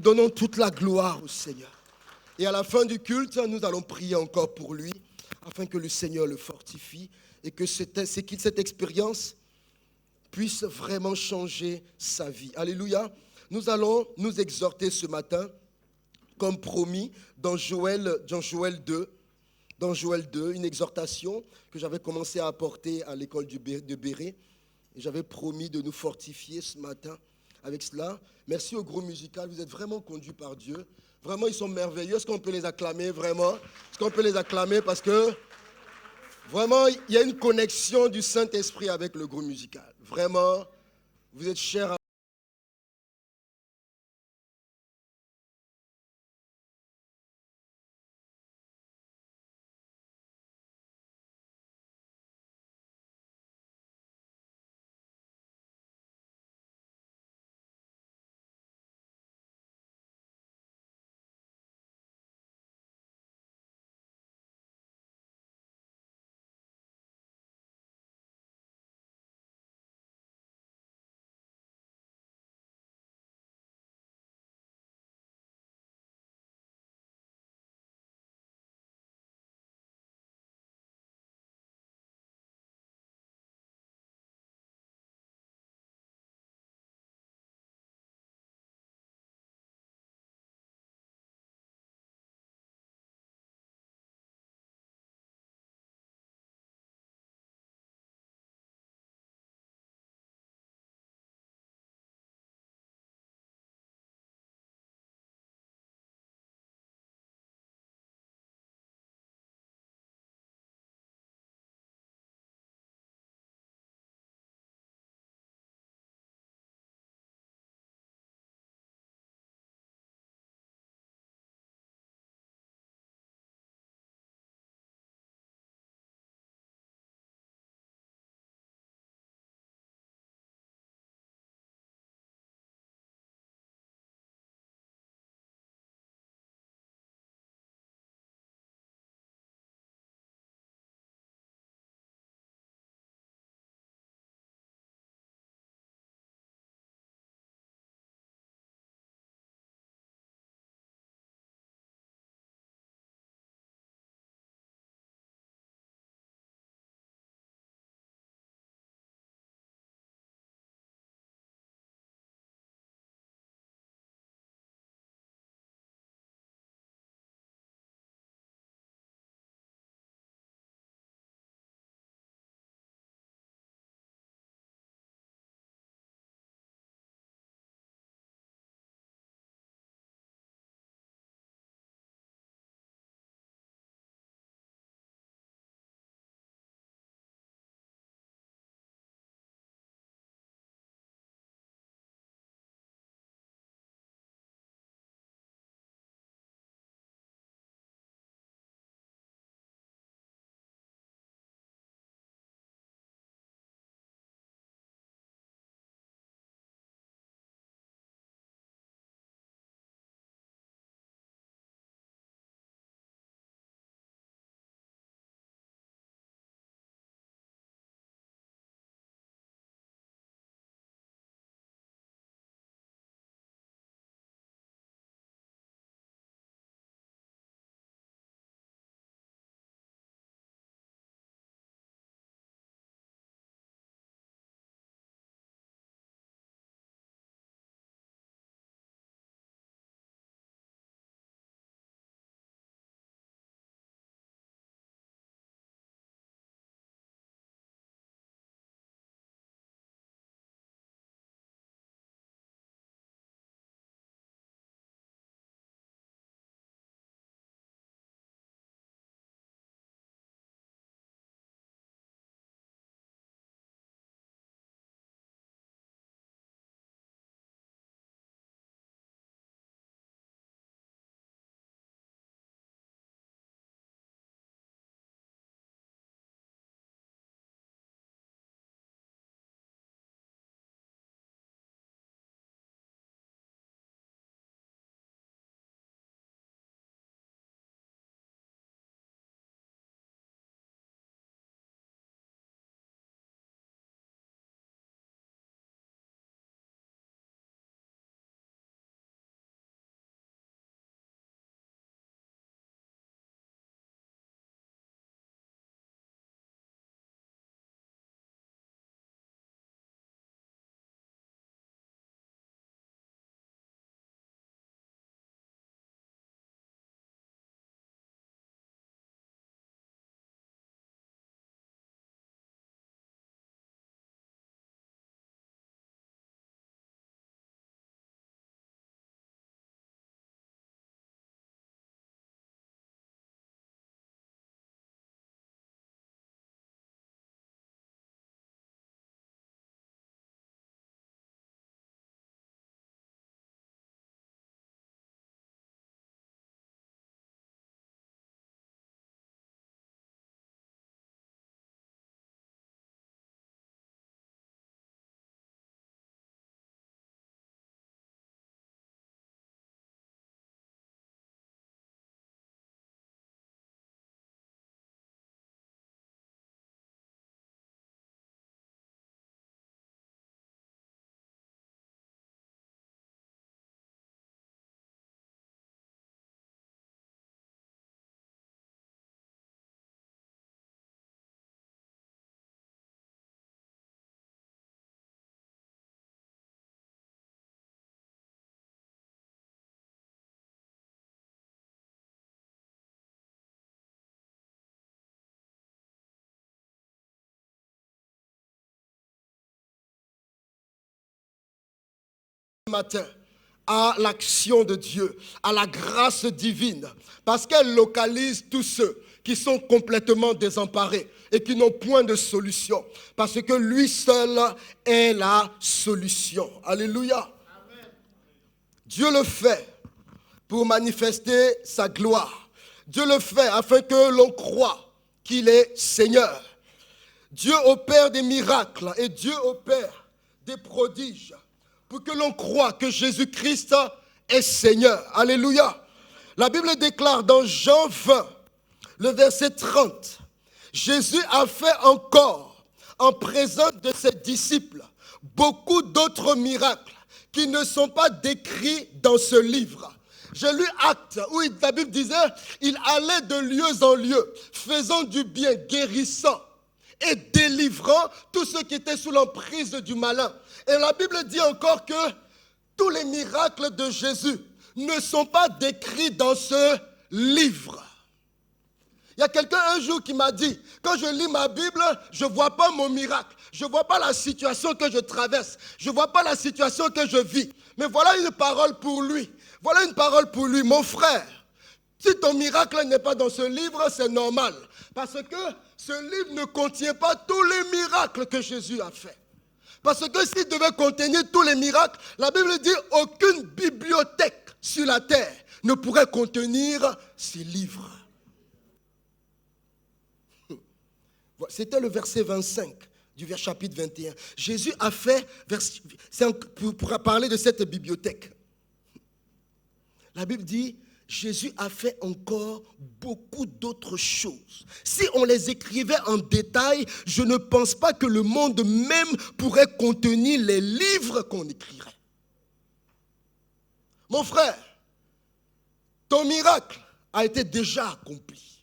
donnons toute la gloire au Seigneur. Et à la fin du culte, nous allons prier encore pour lui, afin que le Seigneur le fortifie et que cette expérience puisse vraiment changer sa vie. Alléluia. Nous allons nous exhorter ce matin, comme promis, dans Joël 2. Dans Joël 2, une exhortation que j'avais commencé à apporter à l'école de Béret. Et j'avais promis de nous fortifier ce matin avec cela. Merci au groupe musical, vous êtes vraiment conduits par Dieu. Vraiment, ils sont merveilleux. Est-ce qu'on peut les acclamer, vraiment? Est-ce qu'on peut les acclamer? Parce que, vraiment, il y a une connexion du Saint-Esprit avec le groupe musical. Vraiment, vous êtes chers à matin à l'action de Dieu, à la grâce divine, parce qu'elle localise tous ceux qui sont complètement désemparés et qui n'ont point de solution, parce que lui seul est la solution. Alléluia. Amen. Dieu le fait pour manifester sa gloire. Dieu le fait afin que l'on croie qu'il est Seigneur. Dieu opère des miracles et Dieu opère des prodiges pour que l'on croie que Jésus-Christ est Seigneur. Alléluia. La Bible déclare dans Jean 20, le verset 30, Jésus a fait encore en présence de ses disciples beaucoup d'autres miracles qui ne sont pas décrits dans ce livre. J'ai lu Actes où la Bible disait il allait de lieu en lieu, faisant du bien, guérissant et délivrant tous ceux qui étaient sous l'emprise du malin. Et la Bible dit encore que tous les miracles de Jésus ne sont pas décrits dans ce livre. Il y a quelqu'un un jour qui m'a dit, quand je lis ma Bible, je ne vois pas mon miracle. Je ne vois pas la situation que je traverse. Je ne vois pas la situation que je vis. Mais voilà une parole pour lui. Voilà une parole pour lui. Mon frère, si ton miracle n'est pas dans ce livre, c'est normal. Parce que ce livre ne contient pas tous les miracles que Jésus a fait. Parce que s'il devait contenir tous les miracles, la Bible dit aucune bibliothèque sur la terre ne pourrait contenir ces livres. C'était le verset 25 du chapitre 21. Jésus a fait, pour parler de cette bibliothèque, la Bible dit, Jésus a fait encore beaucoup d'autres choses. Si on les écrivait en détail, je ne pense pas que le monde même pourrait contenir les livres qu'on écrirait. Mon frère, ton miracle a été déjà accompli.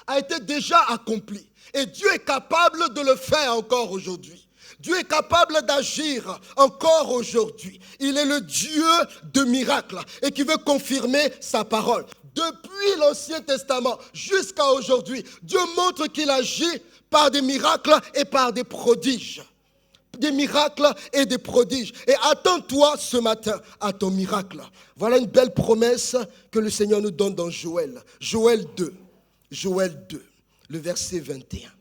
A été déjà accompli. Et Dieu est capable de le faire encore aujourd'hui. Dieu est capable d'agir encore aujourd'hui. Il est le Dieu de miracles et qui veut confirmer sa parole. Depuis l'Ancien Testament jusqu'à aujourd'hui, Dieu montre qu'il agit par des miracles et par des prodiges. Des miracles et des prodiges. Et attends-toi ce matin à ton miracle. Voilà une belle promesse que le Seigneur nous donne dans Joël. Joël 2, le verset 21.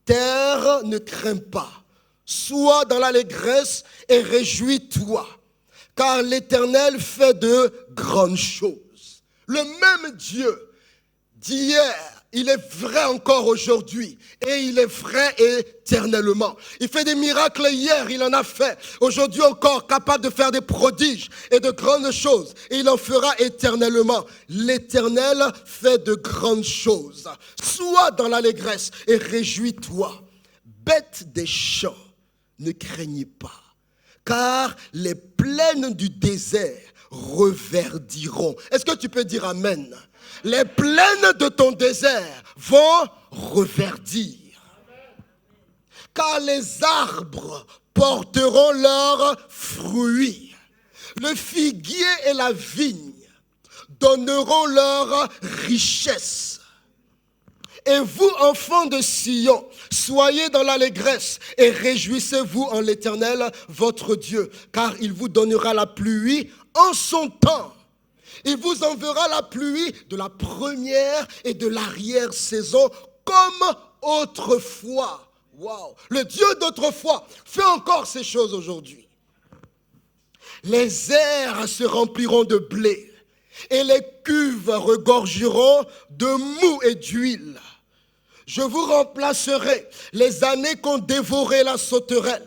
Terre, ne crains pas, sois dans l'allégresse et réjouis-toi, car l'Éternel fait de grandes choses. Le même Dieu d'hier, il est vrai encore aujourd'hui et il est vrai éternellement. Il fait des miracles hier, il en a fait. Aujourd'hui encore, capable de faire des prodiges et de grandes choses. Et il en fera éternellement. L'Éternel fait de grandes choses. Sois dans l'allégresse et réjouis-toi. Bêtes des champs, ne craignez pas, car les plaines du désert reverdiront. Est-ce que tu peux dire amen? Les plaines de ton désert vont reverdir. Car les arbres porteront leurs fruits. Le figuier et la vigne donneront leur richesse. Et vous, enfants de Sion, soyez dans l'allégresse et réjouissez-vous en l'Éternel, votre Dieu, car il vous donnera la pluie en son temps. Il vous enverra la pluie de la première et de l'arrière-saison comme autrefois. Wow. Le Dieu d'autrefois fait encore ces choses aujourd'hui. Les airs se rempliront de blé et les cuves regorgeront de mou et d'huile. Je vous remplacerai les années qu'ont dévoré la sauterelle,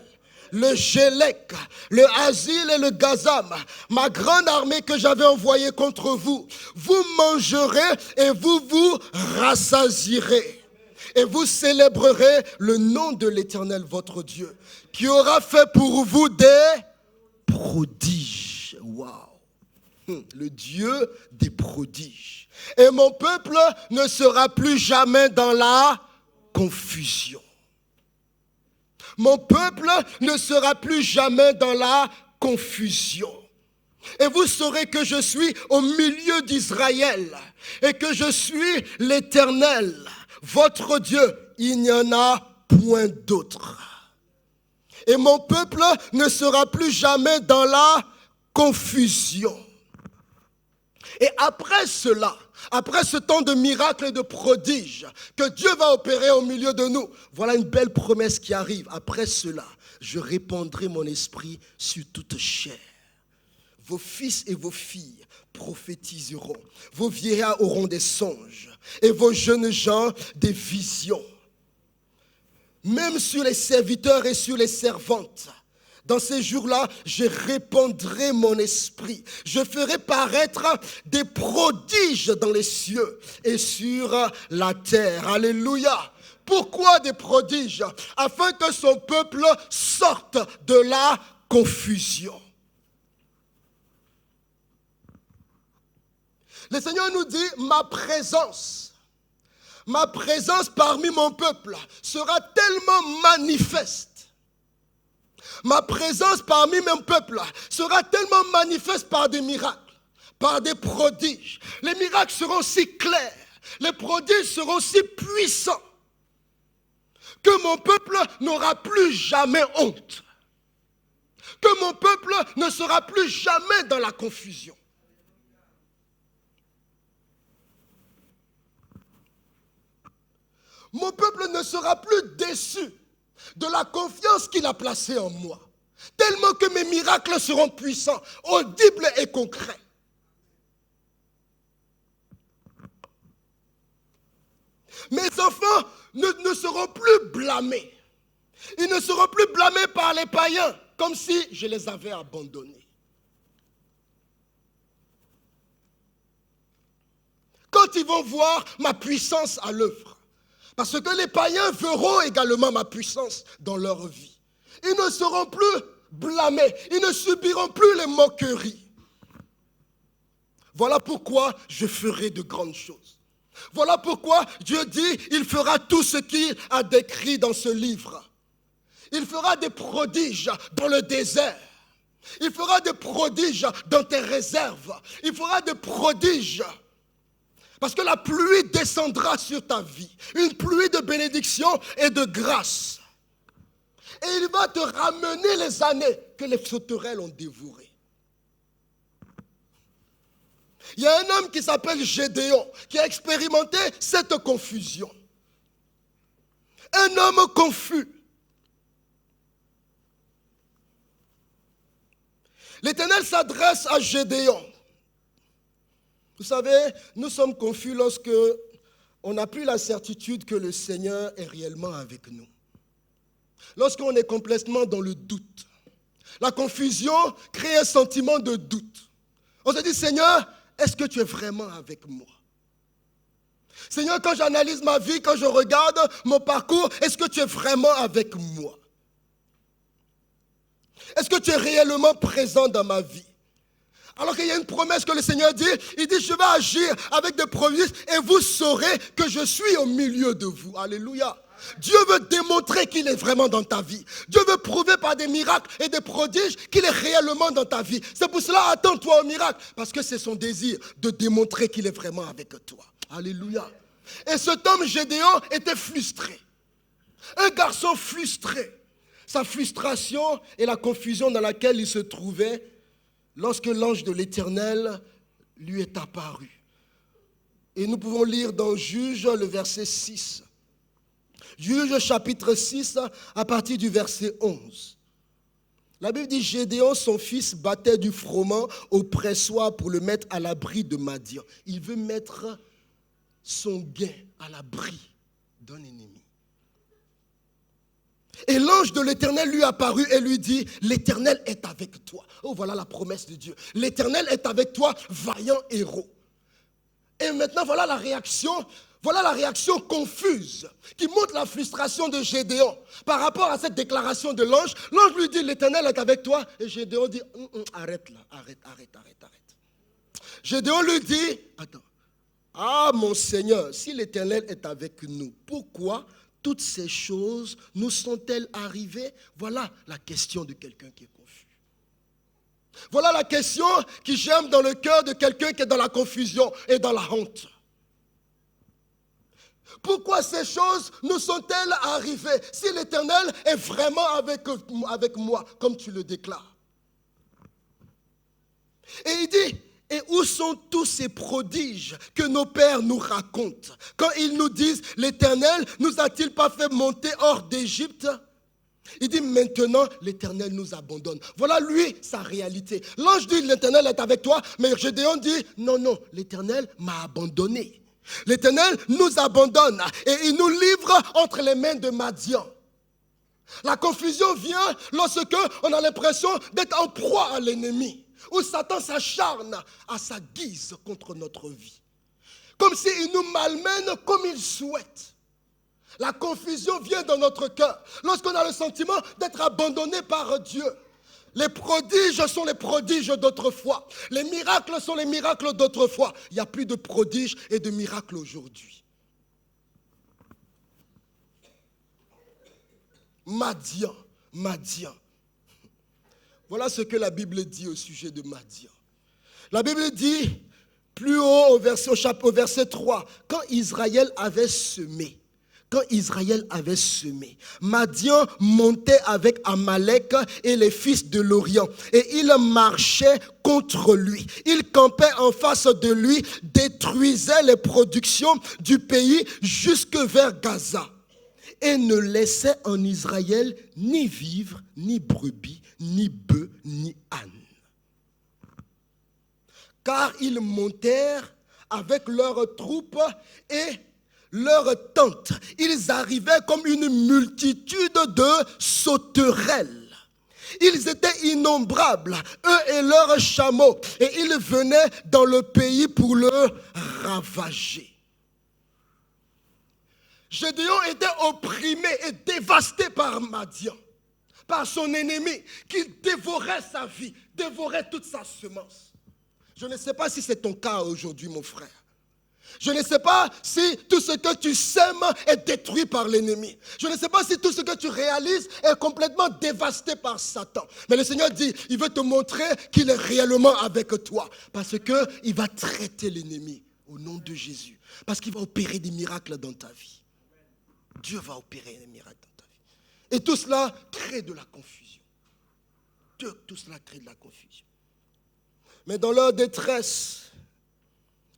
le Gélec, le Asile et le Gazam, ma grande armée que j'avais envoyée contre vous. Vous mangerez et vous vous rassasierez. Et vous célébrerez le nom de l'Éternel votre Dieu, qui aura fait pour vous des prodiges. Waouh! Le Dieu des prodiges. Et mon peuple ne sera plus jamais dans la confusion. Mon peuple ne sera plus jamais dans la confusion. Et vous saurez que je suis au milieu d'Israël et que je suis l'Éternel, votre Dieu. Il n'y en a point d'autre. Et mon peuple ne sera plus jamais dans la confusion. Et après cela, après ce temps de miracles et de prodiges que Dieu va opérer au milieu de nous, voilà une belle promesse qui arrive. Après cela, je répandrai mon esprit sur toute chair. Vos fils et vos filles prophétiseront. Vos vieillards auront des songes et vos jeunes gens des visions. Même sur les serviteurs et sur les servantes. Dans ces jours-là, je répandrai mon esprit. Je ferai paraître des prodiges dans les cieux et sur la terre. Alléluia. Pourquoi des prodiges? Afin que son peuple sorte de la confusion. Le Seigneur nous dit, ma présence parmi mon peuple sera tellement manifeste. Ma présence parmi mon peuple sera tellement manifeste par des miracles, par des prodiges. Les miracles seront si clairs, les prodiges seront si puissants que mon peuple n'aura plus jamais honte. Que mon peuple ne sera plus jamais dans la confusion. Mon peuple ne sera plus déçu de la confiance qu'il a placée en moi. Tellement que mes miracles seront puissants, audibles et concrets. Mes enfants ne seront plus blâmés. Ils ne seront plus blâmés par les païens, comme si je les avais abandonnés. Quand ils vont voir ma puissance à l'œuvre, parce que les païens verront également ma puissance dans leur vie. Ils ne seront plus blâmés. Ils ne subiront plus les moqueries. Voilà pourquoi je ferai de grandes choses. Voilà pourquoi Dieu dit, il fera tout ce qu'il a décrit dans ce livre. Il fera des prodiges dans le désert. Il fera des prodiges dans tes réserves. Il fera des prodiges. Parce que la pluie descendra sur ta vie. Une pluie de bénédiction et de grâce. Et il va te ramener les années que les sauterelles ont dévorées. Il y a un homme qui s'appelle Gédéon, qui a expérimenté cette confusion. Un homme confus. L'Éternel s'adresse à Gédéon. Vous savez, nous sommes confus lorsque on n'a plus la certitude que le Seigneur est réellement avec nous. Lorsqu'on est complètement dans le doute. La confusion crée un sentiment de doute. On se dit, Seigneur, est-ce que tu es vraiment avec moi? Seigneur, quand j'analyse ma vie, quand je regarde mon parcours, est-ce que tu es vraiment avec moi? Est-ce que tu es réellement présent dans ma vie? Alors qu'il y a une promesse que le Seigneur dit, il dit, je vais agir avec des promesses et vous saurez que je suis au milieu de vous. Alléluia. Dieu veut démontrer qu'il est vraiment dans ta vie. Dieu veut prouver par des miracles et des prodiges qu'il est réellement dans ta vie. C'est pour cela, attends-toi au miracle. Parce que c'est son désir de démontrer qu'il est vraiment avec toi. Alléluia. Et cet homme Gédéon était frustré. Un garçon frustré. Sa frustration et la confusion dans laquelle il se trouvait lorsque l'ange de l'Éternel lui est apparu. Et nous pouvons lire dans Juge le verset 6. Juge chapitre 6 à partir du verset 11. La Bible dit, Gédéon, son fils, battait du froment au pressoir pour le mettre à l'abri de Madian. Il veut mettre son gain à l'abri d'un ennemi. Et l'ange de l'Éternel lui apparut et lui dit, l'Éternel est avec toi. Oh, voilà la promesse de Dieu. L'Éternel est avec toi, vaillant héros. Et maintenant, voilà la réaction confuse qui montre la frustration de Gédéon par rapport à cette déclaration de l'ange. L'ange lui dit, l'Éternel est avec toi. Et Gédéon dit, arrête là, arrête. Gédéon lui dit, attends, ah mon Seigneur, si l'Éternel est avec nous, pourquoi toutes ces choses nous sont-elles arrivées? Voilà la question de quelqu'un qui est confus. Voilà la question qui germe dans le cœur de quelqu'un qui est dans la confusion et dans la honte. Pourquoi ces choses nous sont-elles arrivées si l'Éternel est vraiment avec moi, comme tu le déclares? Et il dit, et où sont tous ces prodiges que nos pères nous racontent? Quand ils nous disent, l'Éternel nous a-t-il pas fait monter hors d'Égypte? Il dit, maintenant, l'Éternel nous abandonne. Voilà lui, sa réalité. L'ange dit, l'Éternel est avec toi, mais Gédéon dit, non, non, l'Éternel m'a abandonné. L'Éternel nous abandonne et il nous livre entre les mains de Madian. La confusion vient lorsque on a l'impression d'être en proie à l'ennemi, où Satan s'acharne à sa guise contre notre vie. Comme s'il nous malmène comme il souhaite. La confusion vient dans notre cœur lorsqu'on a le sentiment d'être abandonné par Dieu. Les prodiges sont les prodiges d'autrefois. Les miracles sont les miracles d'autrefois. Il n'y a plus de prodiges et de miracles aujourd'hui. Madian. Voilà ce que la Bible dit au sujet de Madian. La Bible dit, plus haut au verset 3, quand Israël avait semé, Madian montait avec Amalek et les fils de l'Orient. Et il marchait contre lui. Il campait en face de lui, détruisait les productions du pays jusque vers Gaza. Et ne laissait en Israël ni vivre, ni brebis, ni bœufs, ni ânes. Car ils montèrent avec leurs troupes et leurs tentes. Ils arrivaient comme une multitude de sauterelles. Ils étaient innombrables, eux et leurs chameaux, et ils venaient dans le pays pour le ravager. Gédéon était opprimé et dévasté par Madian, par son ennemi, qui dévorait sa vie, dévorait toute sa semence. Je ne sais pas si c'est ton cas aujourd'hui, mon frère. Je ne sais pas si tout ce que tu sèmes est détruit par l'ennemi. Je ne sais pas si tout ce que tu réalises est complètement dévasté par Satan. Mais le Seigneur dit, il veut te montrer qu'il est réellement avec toi. Parce qu'il va traiter l'ennemi au nom de Jésus. Parce qu'il va opérer des miracles dans ta vie. Dieu va opérer des miracles dans ta vie. Et tout cela crée de la confusion. Tout cela crée de la confusion. Mais dans leur détresse,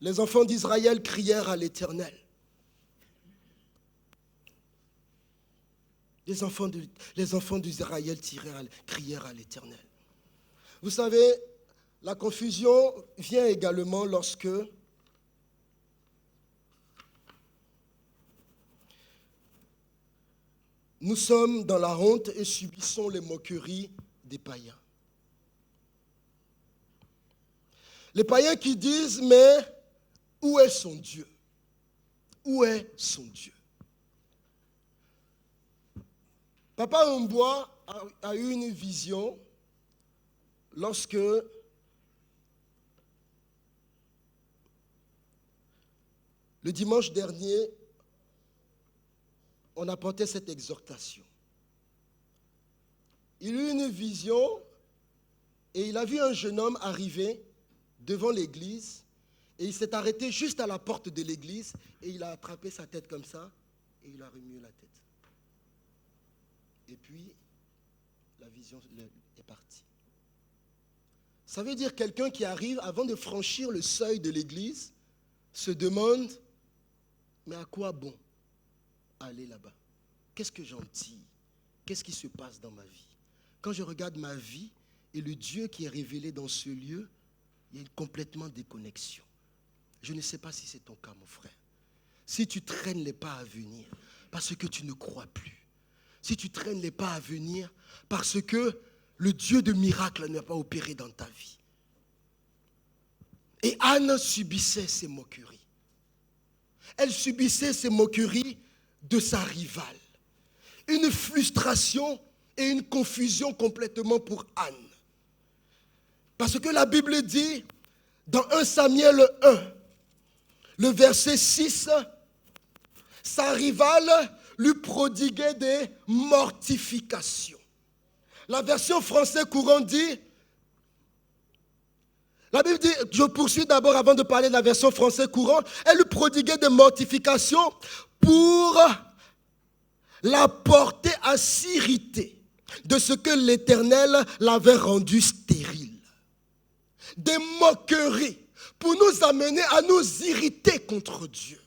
les enfants d'Israël crièrent à l'Éternel. Les enfants d'Israël crièrent à l'Éternel. Vous savez, la confusion vient également lorsque nous sommes dans la honte et subissons les moqueries des païens. Les païens qui disent, mais où est son Dieu? Où est son Dieu? Papa Humbois a eu une vision lorsque le dimanche dernier, on apportait cette exhortation. Il eut une vision et il a vu un jeune homme arriver devant l'église et il s'est arrêté juste à la porte de l'église et il a attrapé sa tête comme ça et il a remué la tête. Et puis, la vision est partie. Ça veut dire quelqu'un qui arrive avant de franchir le seuil de l'église se demande, mais à quoi bon aller là-bas? Qu'est-ce que j'en tire? Qu'est-ce qui se passe dans ma vie? Quand je regarde ma vie et le Dieu qui est révélé dans ce lieu, il y a une complètement déconnexion. Je ne sais pas si c'est ton cas, mon frère. Si tu traînes les pas à venir parce que tu ne crois plus, si tu traînes les pas à venir parce que le Dieu de miracle n'a pas opéré dans ta vie. Et Anne subissait ces moqueries. Elle subissait ces moqueries de sa rivale. Une frustration et une confusion complètement pour Anne. Parce que la Bible dit, dans 1 Samuel 1, le verset 6, sa rivale lui prodiguait des mortifications. La version français courant dit, la Bible dit, je poursuis d'abord avant de parler de la version français courant, elle lui prodiguait des mortifications pour la porter à s'irriter de ce que l'Éternel l'avait rendu stérile. Des moqueries pour nous amener à nous irriter contre Dieu,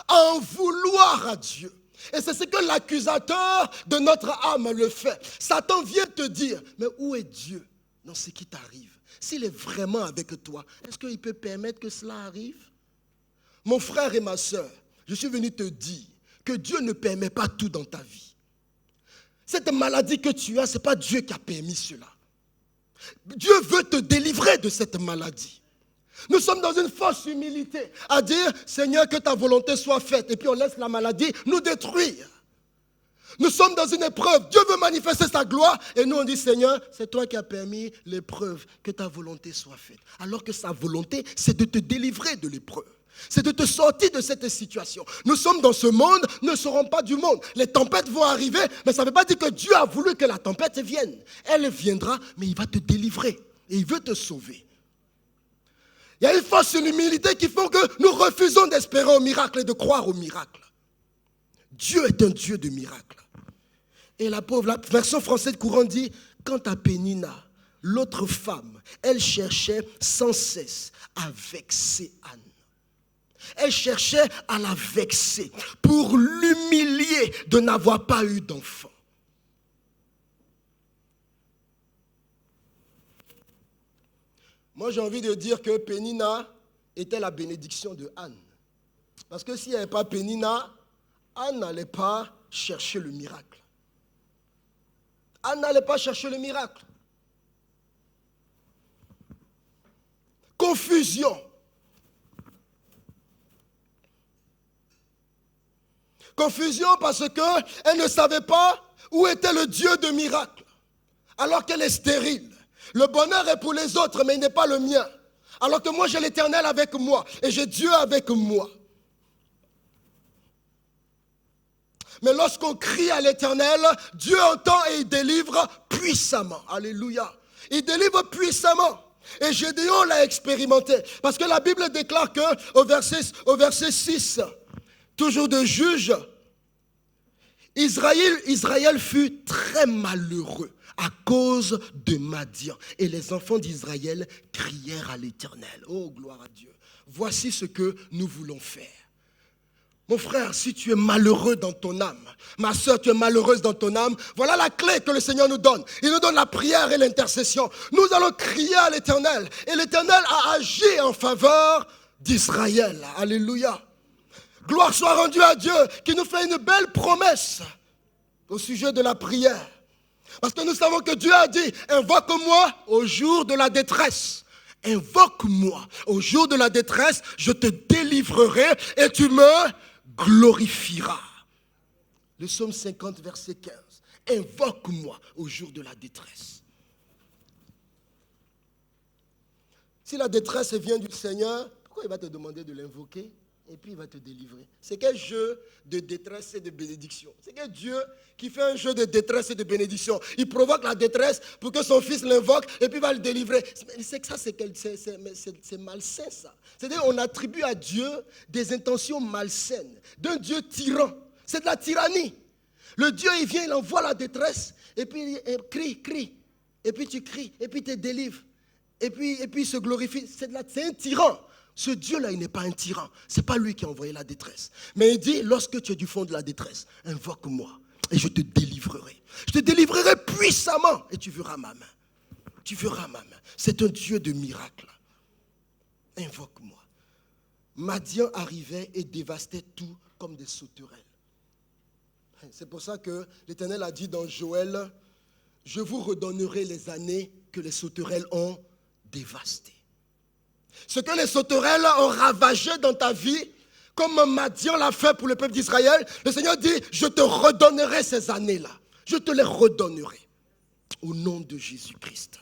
à en vouloir à Dieu. Et c'est ce que l'accusateur de notre âme le fait. Satan vient te dire, mais où est Dieu dans ce qui t'arrive? S'il est vraiment avec toi, est-ce qu'il peut permettre que cela arrive? Mon frère et ma soeur, je suis venu te dire que Dieu ne permet pas tout dans ta vie. Cette maladie que tu as, ce n'est pas Dieu qui a permis cela. Dieu veut te délivrer de cette maladie. Nous sommes dans une fausse humilité à dire, Seigneur, que ta volonté soit faite. Et puis on laisse la maladie nous détruire. Nous sommes dans une épreuve. Dieu veut manifester sa gloire. Et nous on dit, Seigneur, c'est toi qui as permis l'épreuve. Que ta volonté soit faite. Alors que sa volonté, c'est de te délivrer de l'épreuve. C'est de te sortir de cette situation. Nous sommes dans ce monde, ne serons pas du monde. Les tempêtes vont arriver, mais ça ne veut pas dire que Dieu a voulu que la tempête vienne. Elle viendra, mais il va te délivrer. Et il veut te sauver. Il y a une force et une humilité qui font que nous refusons d'espérer au miracle et de croire au miracle. Dieu est un Dieu de miracles. Et la version française courante dit, quant à Pénina, l'autre femme, elle cherchait sans cesse à vexer Anne. Elle cherchait à la vexer pour l'humilier de n'avoir pas eu d'enfant. Moi, j'ai envie de dire que Pénina était la bénédiction de Anne. Parce que s'il n'y avait pas Pénina, Anne n'allait pas chercher le miracle. Anne n'allait pas chercher le miracle. Confusion. Confusion parce qu'elle ne savait pas où était le Dieu de miracle. Alors qu'elle est stérile. Le bonheur est pour les autres, mais il n'est pas le mien. Alors que moi, j'ai l'Éternel avec moi. Et j'ai Dieu avec moi. Mais lorsqu'on crie à l'Éternel, Dieu entend et il délivre puissamment. Alléluia. Il délivre puissamment. Et Gédéon l'a expérimenté. Parce que la Bible déclare qu'au verset 6, toujours de Juges, Israël fut très malheureux à cause de Madian. Et les enfants d'Israël crièrent à l'Éternel. Oh, gloire à Dieu. Voici ce que nous voulons faire. Mon frère, si tu es malheureux dans ton âme, ma soeur, tu es malheureuse dans ton âme, voilà la clé que le Seigneur nous donne. Il nous donne la prière et l'intercession. Nous allons crier à l'Éternel. Et l'Éternel a agi en faveur d'Israël. Alléluia. Gloire soit rendue à Dieu qui nous fait une belle promesse au sujet de la prière. Parce que nous savons que Dieu a dit, invoque-moi au jour de la détresse. Invoque-moi au jour de la détresse, je te délivrerai et tu me glorifieras. Le psaume 50, verset 15. Invoque-moi au jour de la détresse. Si la détresse vient du Seigneur, pourquoi il va te demander de l'invoquer? Et puis il va te délivrer. C'est quel jeu de détresse et de bénédiction? C'est quel Dieu qui fait un jeu de détresse et de bénédiction? Il provoque la détresse pour que son fils l'invoque et puis il va le délivrer. C'est que ça, c'est malsain ça. C'est-à-dire qu'on attribue à Dieu des intentions malsaines, d'un Dieu tyran. C'est de la tyrannie. Le Dieu, il vient, il envoie la détresse et puis il crie. Et puis tu cries et puis il te délivre. Et puis il se glorifie. C'est un tyran. Ce Dieu-là, il n'est pas un tyran. Ce n'est pas lui qui a envoyé la détresse. Mais il dit, lorsque tu es du fond de la détresse, invoque-moi et je te délivrerai. Je te délivrerai puissamment et tu verras ma main. Tu verras ma main. C'est un Dieu de miracles. Invoque-moi. Madian arrivait et dévastait tout comme des sauterelles. C'est pour ça que l'Éternel a dit dans Joël, je vous redonnerai les années que les sauterelles ont dévastées. Ce que les sauterelles ont ravagé dans ta vie, comme Madian l'a fait pour le peuple d'Israël, le Seigneur dit, je te redonnerai ces années-là. Je te les redonnerai. Au nom de Jésus-Christ.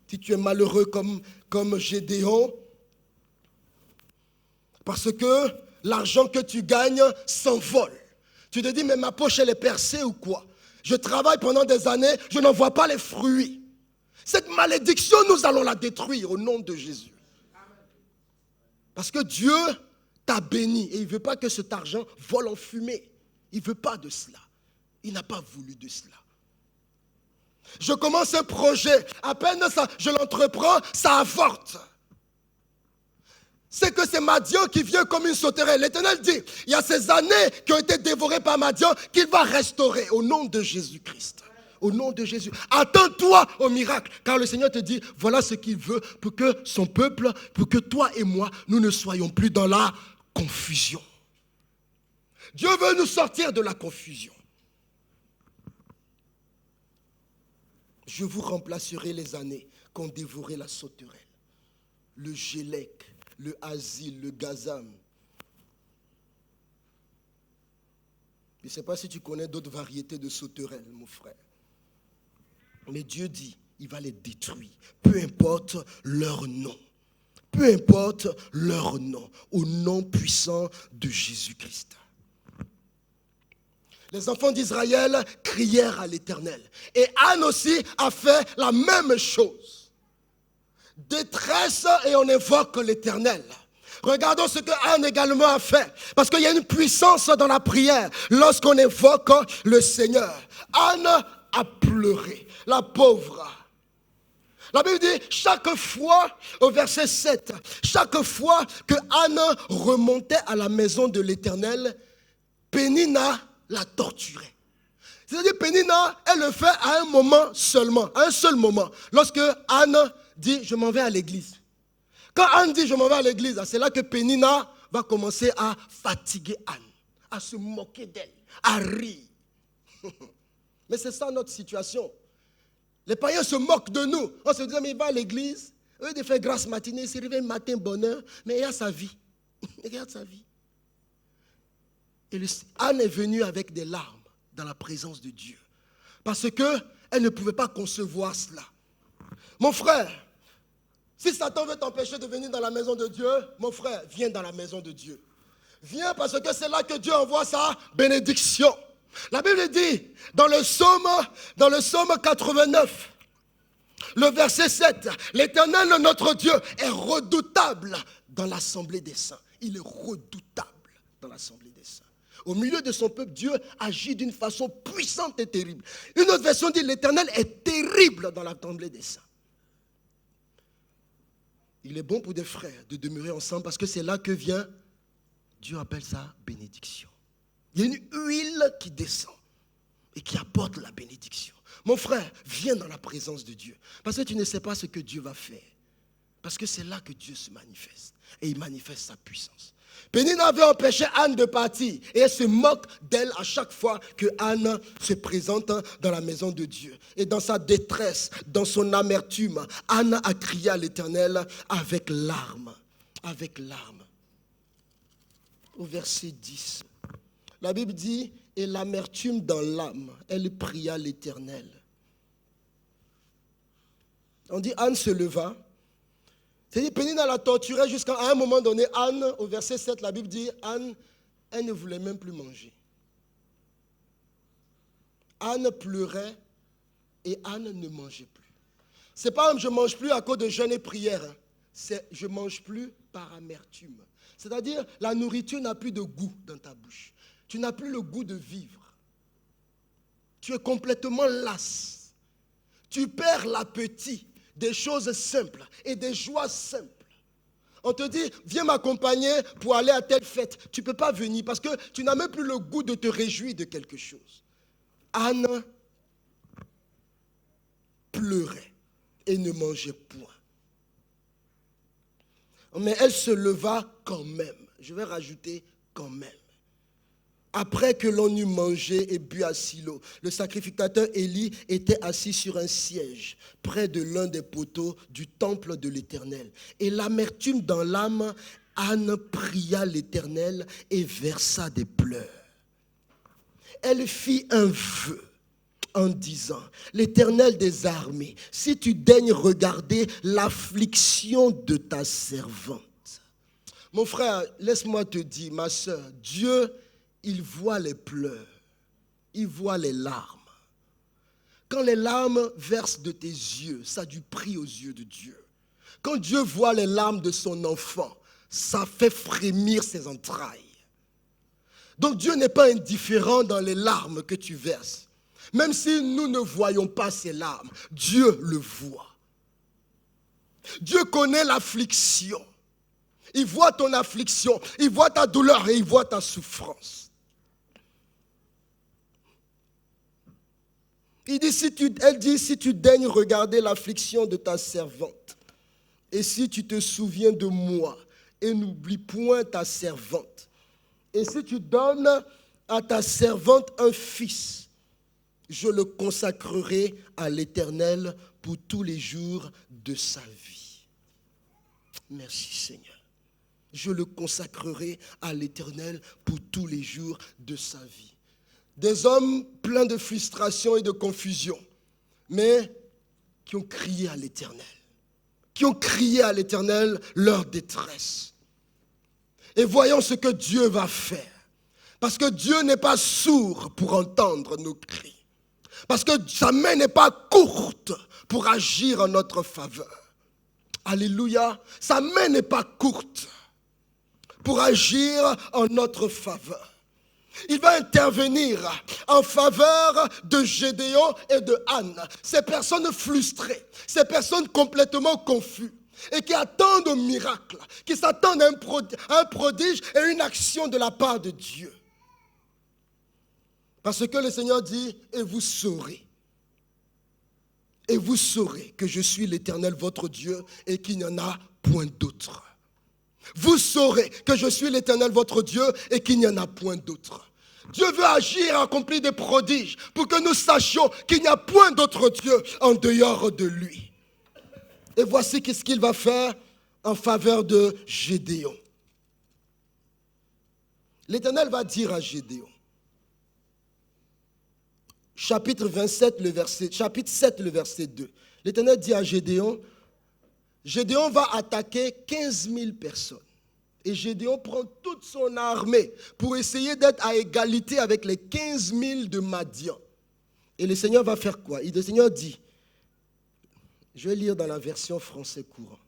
Si tu es malheureux comme Gédéon, parce que l'argent que tu gagnes s'envole. Tu te dis, mais ma poche, elle est percée ou quoi? Je travaille pendant des années, je n'en vois pas les fruits. Cette malédiction, nous allons la détruire au nom de Jésus. Parce que Dieu t'a béni et il ne veut pas que cet argent vole en fumée. Il ne veut pas de cela. Il n'a pas voulu de cela. Je commence un projet, à peine ça, je l'entreprends, ça avorte. C'est que c'est Madian qui vient comme une sauterelle. L'Éternel dit, il y a ces années qui ont été dévorées par Madian qu'il va restaurer au nom de Jésus-Christ. Au nom de Jésus. Attends-toi au miracle, car le Seigneur te dit, voilà ce qu'il veut pour que son peuple, pour que toi et moi, nous ne soyons plus dans la confusion. Dieu veut nous sortir de la confusion. Je vous remplacerai les années qu'ont dévoré la sauterelle, le gélec, le asile, le gazam. Je ne sais pas si tu connais d'autres variétés de sauterelles, mon frère. Mais Dieu dit, il va les détruire, peu importe leur nom. Peu importe leur nom, au nom puissant de Jésus-Christ. Les enfants d'Israël crièrent à l'Éternel. Et Anne aussi a fait la même chose. Détresse et on évoque l'Éternel. Regardons ce que Anne également a fait. Parce qu'il y a une puissance dans la prière lorsqu'on évoque le Seigneur. Anne a pleuré, la pauvre. La Bible dit, chaque fois, au verset 7, chaque fois que Anne remontait à la maison de l'Éternel, Pénina la torturait. C'est-à-dire, Pénina, elle le fait à un moment seulement, à un seul moment. Lorsque Anne dit, je m'en vais à l'église. Quand Anne dit, je m'en vais à l'église, c'est là que Pénina va commencer à fatiguer Anne, à se moquer d'elle, à rire. Mais c'est ça notre situation. Les païens se moquent de nous. On se dit, mais il va à l'église, il fait grâce matinée, il se réveille matin, bonheur, mais il a sa vie. Il regarde sa vie. Et Anne est venue avec des larmes dans la présence de Dieu. Parce qu'elle ne pouvait pas concevoir cela. Mon frère, si Satan veut t'empêcher de venir dans la maison de Dieu, mon frère, viens dans la maison de Dieu. Viens parce que c'est là que Dieu envoie sa bénédiction. La Bible dit, dans le psaume 89, le verset 7, l'Éternel, notre Dieu, est redoutable dans l'assemblée des saints. Il est redoutable dans l'assemblée des saints. Au milieu de son peuple, Dieu agit d'une façon puissante et terrible. Une autre version dit, l'Éternel est terrible dans l'assemblée des saints. Il est bon pour des frères de demeurer ensemble parce que c'est là que vient, Dieu appelle ça bénédiction. Il y a une huile qui descend et qui apporte la bénédiction. Mon frère, viens dans la présence de Dieu. Parce que tu ne sais pas ce que Dieu va faire. Parce que c'est là que Dieu se manifeste. Et il manifeste sa puissance. Pénina avait empêché Anne de partir. Et elle se moque d'elle à chaque fois que Anne se présente dans la maison de Dieu. Et dans sa détresse, dans son amertume, Anne a crié à l'Éternel avec larmes. Avec larmes. Au verset 10. La Bible dit, et l'amertume dans l'âme, elle pria l'Éternel. On dit, Anne se leva. C'est-à-dire, Pénina la torturait jusqu'à un moment donné. Anne, au verset 7, la Bible dit, Anne, elle ne voulait même plus manger. Anne pleurait et Anne ne mangeait plus. C'est pas je ne mange plus à cause de jeûne et prière. C'est je ne mange plus par amertume. C'est-à-dire, la nourriture n'a plus de goût dans ta bouche. Tu n'as plus le goût de vivre. Tu es complètement lasse. Tu perds l'appétit des choses simples et des joies simples. On te dit, viens m'accompagner pour aller à telle fête. Tu ne peux pas venir parce que tu n'as même plus le goût de te réjouir de quelque chose. Anne pleurait et ne mangeait point. Mais elle se leva quand même. Je vais rajouter quand même. Après que l'on eut mangé et bu à Silo, le sacrificateur Élie était assis sur un siège près de l'un des poteaux du temple de l'Éternel. Et l'amertume dans l'âme, Anne pria l'Éternel et versa des pleurs. Elle fit un vœu en disant, l'Éternel des armées, si tu daignes regarder l'affliction de ta servante. Mon frère, laisse-moi te dire, ma soeur, Dieu, il voit les pleurs, il voit les larmes. Quand les larmes versent de tes yeux, ça a du prix aux yeux de Dieu. Quand Dieu voit les larmes de son enfant, ça fait frémir ses entrailles. Donc Dieu n'est pas indifférent dans les larmes que tu verses. Même si nous ne voyons pas ces larmes, Dieu le voit. Dieu connaît l'affliction. Il voit ton affliction, il voit ta douleur et il voit ta souffrance. Elle dit, si tu daignes regarder l'affliction de ta servante, et si tu te souviens de moi, et n'oublie point ta servante, et si tu donnes à ta servante un fils, je le consacrerai à l'Éternel pour tous les jours de sa vie. Merci Seigneur. Je le consacrerai à l'Éternel pour tous les jours de sa vie. Des hommes pleins de frustration et de confusion, mais qui ont crié à l'Éternel. Qui ont crié à l'Éternel leur détresse. Et voyons ce que Dieu va faire. Parce que Dieu n'est pas sourd pour entendre nos cris. Parce que sa main n'est pas courte pour agir en notre faveur. Alléluia. Sa main n'est pas courte pour agir en notre faveur. Il va intervenir en faveur de Gédéon et de Anne. Ces personnes frustrées, ces personnes complètement confuses et qui attendent au miracle, qui s'attendent à un prodige et une action de la part de Dieu. Parce que le Seigneur dit, et vous saurez que je suis l'Éternel votre Dieu et qu'il n'y en a point d'autre. Vous saurez que je suis l'Éternel votre Dieu et qu'il n'y en a point d'autre. Dieu veut agir, accomplir des prodiges pour que nous sachions qu'il n'y a point d'autre Dieu en dehors de lui. Et voici ce qu'il va faire en faveur de Gédéon. L'Éternel va dire à Gédéon, chapitre 7, le verset 2. L'Éternel dit à Gédéon, Gédéon va attaquer 15 000 personnes. Et Gédéon prend toute son armée pour essayer d'être à égalité avec les 15 000 de Madian. Et le Seigneur va faire quoi? Le Seigneur dit, je vais lire dans la version français courant.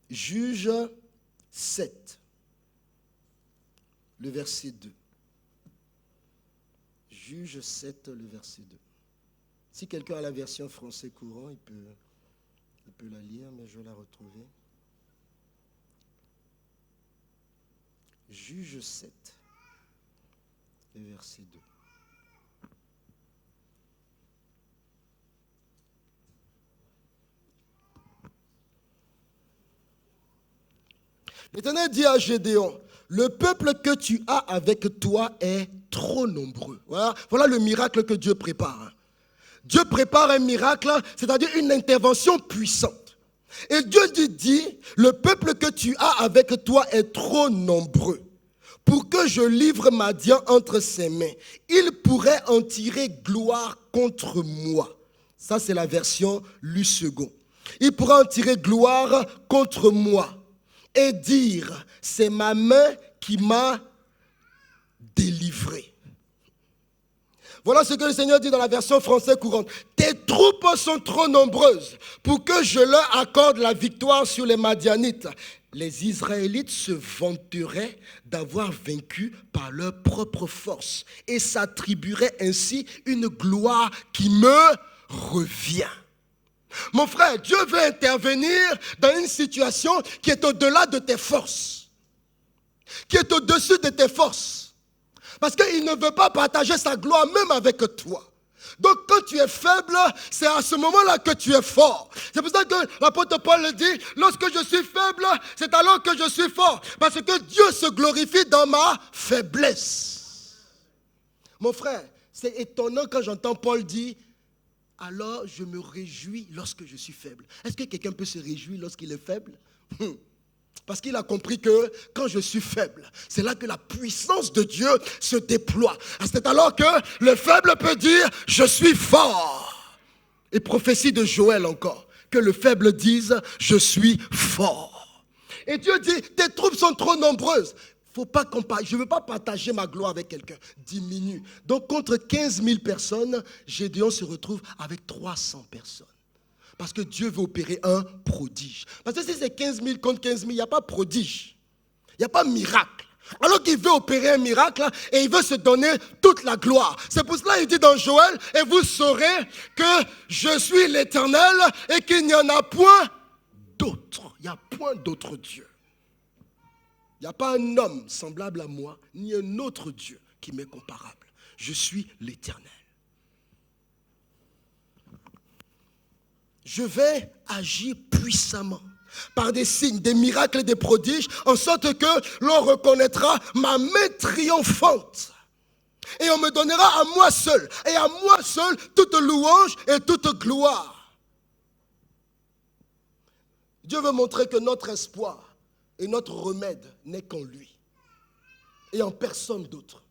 Juge 7, le verset 2. Juge 7, le verset 2. Si quelqu'un a la version français courant, il peut la lire, mais je vais la retrouver. Juge 7, le verset 2. L'Éternel dit à Gédéon, le peuple que tu as avec toi est trop nombreux. Voilà le miracle que Dieu prépare. Dieu prépare un miracle, c'est-à-dire une intervention puissante. Et Dieu dit, le peuple que tu as avec toi est trop nombreux pour que je livre Madian entre ses mains. Il pourrait en tirer gloire contre moi. Ça, c'est la version lue second. Il pourrait en tirer gloire contre moi et dire, c'est ma main qui m'a délivré. Voilà ce que le Seigneur dit dans la version française courante. Tes troupes sont trop nombreuses pour que je leur accorde la victoire sur les Madianites. Les Israélites se vanteraient d'avoir vaincu par leur propre force et s'attribueraient ainsi une gloire qui me revient. Mon frère, Dieu veut intervenir dans une situation qui est au-delà de tes forces, qui est au-dessus de tes forces. Parce qu'il ne veut pas partager sa gloire même avec toi. Donc quand tu es faible, c'est à ce moment-là que tu es fort. C'est pour ça que l'apôtre Paul dit, lorsque je suis faible, c'est alors que je suis fort. Parce que Dieu se glorifie dans ma faiblesse. Mon frère, c'est étonnant quand j'entends Paul dire, alors je me réjouis lorsque je suis faible. Est-ce que quelqu'un peut se réjouir lorsqu'il est faible? Parce qu'il a compris que quand je suis faible, c'est là que la puissance de Dieu se déploie. C'est alors que le faible peut dire, je suis fort. Et prophétie de Joël encore, que le faible dise, je suis fort. Et Dieu dit, tes troupes sont trop nombreuses. Je ne veux pas partager ma gloire avec quelqu'un. Diminue. Donc contre 15 000 personnes, Gédéon se retrouve avec 300 personnes. Parce que Dieu veut opérer un prodige. Parce que si c'est 15 000 contre 15 000, il n'y a pas prodige. Il n'y a pas miracle. Alors qu'il veut opérer un miracle et il veut se donner toute la gloire. C'est pour cela qu'il dit dans Joël, et vous saurez que je suis l'Éternel et qu'il n'y en a point d'autre. Il n'y a point d'autre Dieu. Il n'y a pas un homme semblable à moi, ni un autre Dieu qui m'est comparable. Je suis l'Éternel. Je vais agir puissamment par des signes, des miracles et des prodiges, en sorte que l'on reconnaîtra ma main triomphante. Et on me donnera à moi seul, et à moi seul, toute louange et toute gloire. Dieu veut montrer que notre espoir et notre remède n'est qu'en lui, et en personne d'autre.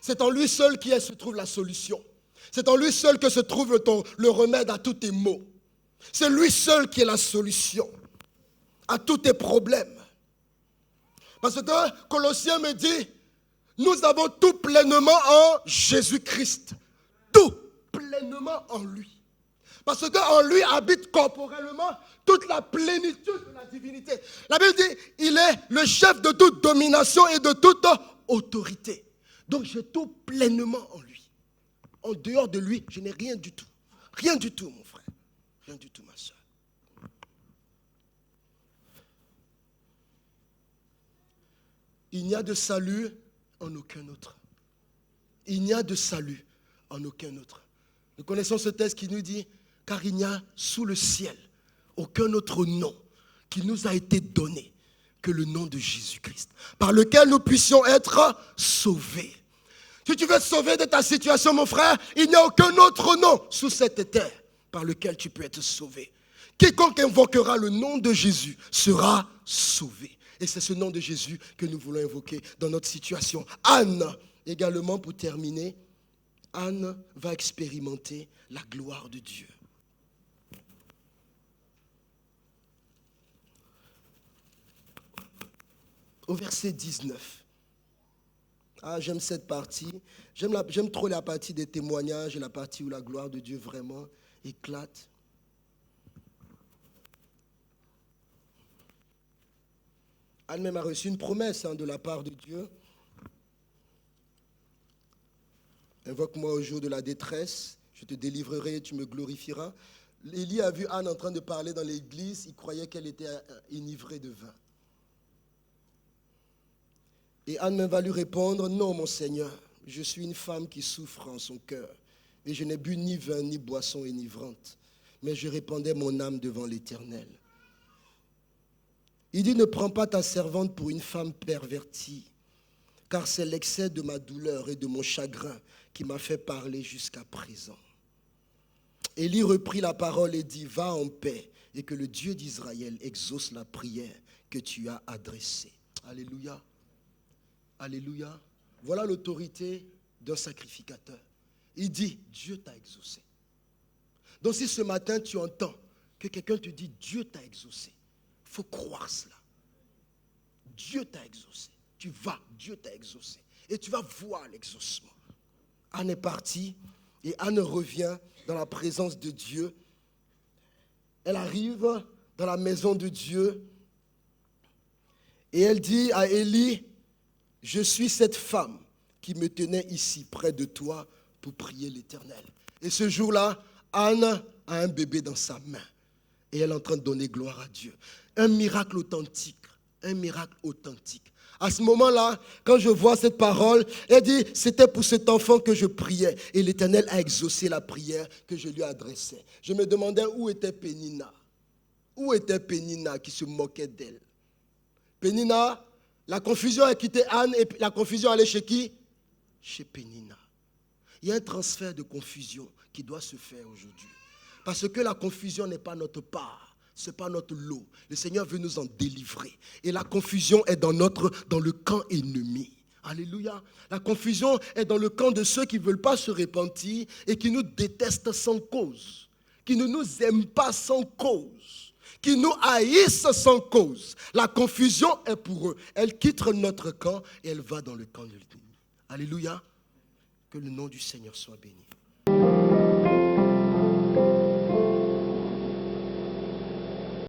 C'est en lui seul qui se trouve la solution. C'est en lui seul que se trouve le remède à tous tes maux. C'est lui seul qui est la solution à tous tes problèmes. Parce que Colossiens me dit, nous avons tout pleinement en Jésus-Christ. Tout pleinement en lui. Parce qu'en lui habite corporellement toute la plénitude de la divinité. La Bible dit, il est le chef de toute domination et de toute autorité. Donc j'ai tout pleinement en lui. En dehors de lui, je n'ai rien du tout. Rien du tout, mon frère. Rien du tout, ma soeur. Il n'y a de salut en aucun autre. Il n'y a de salut en aucun autre. Nous connaissons ce texte qui nous dit, car il n'y a sous le ciel aucun autre nom qui nous a été donné que le nom de Jésus-Christ, par lequel nous puissions être sauvés. Si tu veux te sauver de ta situation, mon frère, il n'y a aucun autre nom sous cette terre par lequel tu peux être sauvé. Quiconque invoquera le nom de Jésus sera sauvé. Et c'est ce nom de Jésus que nous voulons invoquer dans notre situation. Anne, également pour terminer, Anne va expérimenter la gloire de Dieu. Au verset 19. Ah, j'aime cette partie. J'aime trop la partie des témoignages et la partie où la gloire de Dieu vraiment éclate. Anne même a reçu une promesse de la part de Dieu. Invoque-moi au jour de la détresse, je te délivrerai et tu me glorifieras. Élie a vu Anne en train de parler dans l'église, il croyait qu'elle était enivrée de vin. Et Anne même va lui répondre, non mon Seigneur, je suis une femme qui souffre en son cœur, et je n'ai bu ni vin ni boisson enivrante, mais je répandais mon âme devant l'Éternel. Il dit, ne prends pas ta servante pour une femme pervertie, car c'est l'excès de ma douleur et de mon chagrin qui m'a fait parler jusqu'à présent. Élie reprit la parole et dit, va en paix, et que le Dieu d'Israël exauce la prière que tu as adressée. Alléluia. Alléluia. Voilà l'autorité d'un sacrificateur. Il dit, Dieu t'a exaucé. Donc si ce matin tu entends que quelqu'un te dit, Dieu t'a exaucé, il faut croire cela. Dieu t'a exaucé. Tu vas, Dieu t'a exaucé. Et tu vas voir l'exaucement. Anne est partie et Anne revient dans la présence de Dieu. Elle arrive dans la maison de Dieu et elle dit à Élie, je suis cette femme qui me tenait ici près de toi pour prier l'Éternel. Et ce jour-là, Anne a un bébé dans sa main et elle est en train de donner gloire à Dieu. Un miracle authentique, un miracle authentique. À ce moment-là, quand je vois cette parole, elle dit, c'était pour cet enfant que je priais. Et l'Éternel a exaucé la prière que je lui adressais. Je me demandais où était Pénina. Où était Pénina qui se moquait d'elle? Pénina, la confusion a quitté Anne et la confusion allait chez qui? Chez Pénina. Il y a un transfert de confusion qui doit se faire aujourd'hui. Parce que la confusion n'est pas notre part. Ce n'est pas notre lot. Le Seigneur veut nous en délivrer. Et la confusion est dans le camp ennemi. Alléluia. La confusion est dans le camp de ceux qui ne veulent pas se repentir et qui nous détestent sans cause. Qui ne nous aiment pas sans cause. Qui nous haïssent sans cause. La confusion est pour eux. Elle quitte notre camp et elle va dans le camp de l'ennemi. Alléluia. Que le nom du Seigneur soit béni.